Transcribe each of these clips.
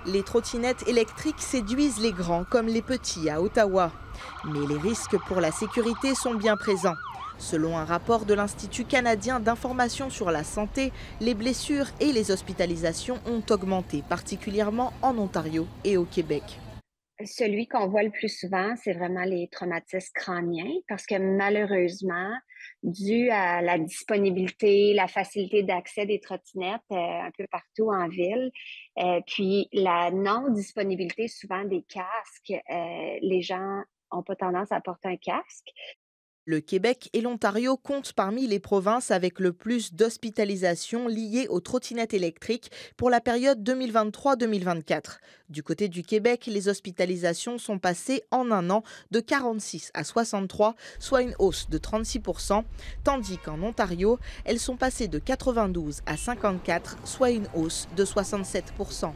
Les trottinettes électriques séduisent les grands comme les petits à Ottawa. Mais les risques pour la sécurité sont bien présents. Selon un rapport de l'Institut canadien d'information sur la santé, les blessures et les hospitalisations ont augmenté, particulièrement en Ontario et au Québec. Celui qu'on voit le plus souvent, c'est vraiment les traumatismes crâniens parce que malheureusement, dû à la disponibilité, la facilité d'accès des trottinettes un peu partout en ville, puis la non-disponibilité souvent des casques, les gens ont pas tendance à porter un casque. Le Québec et l'Ontario comptent parmi les provinces avec le plus d'hospitalisations liées aux trottinettes électriques pour la période 2023-2024. Du côté du Québec, les hospitalisations sont passées en un an de 46 à 63, soit une hausse de 36%, tandis qu'en Ontario, elles sont passées de 92 à 54, soit une hausse de 67%.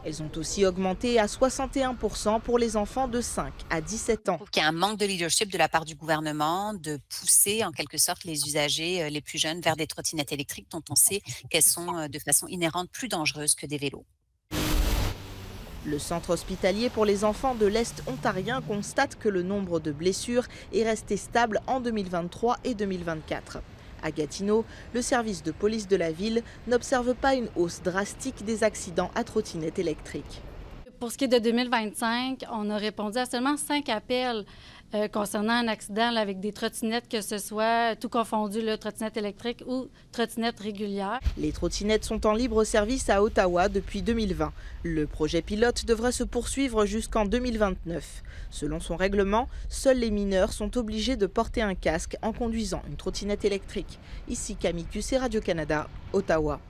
Elles ont aussi augmenté à 61% pour les enfants de 5 à 17 Je ans. trouve qu'il y a un manque de leadership de la part du gouvernement de pousser en quelque sorte les usagers les plus jeunes vers des trottinettes électriques dont on sait qu'elles sont de façon inhérente plus dangereuses que des vélos. Le centre hospitalier pour les enfants de l'Est ontarien constate que le nombre de blessures est resté stable en 2023 et 2024. À Gatineau, le service de police de la ville n'observe pas une hausse drastique des accidents à trottinettes électriques. Pour ce qui est de 2025, on a répondu à seulement 5 appels concernant un accident là, avec des trottinettes, que ce soit tout confondu, trottinette électrique ou trottinette régulière. Les trottinettes sont en libre service à Ottawa depuis 2020. Le projet pilote devrait se poursuivre jusqu'en 2029. Selon son règlement, seuls les mineurs sont obligés de porter un casque en conduisant une trottinette électrique. Ici Camille Cusset, Radio-Canada, Ottawa.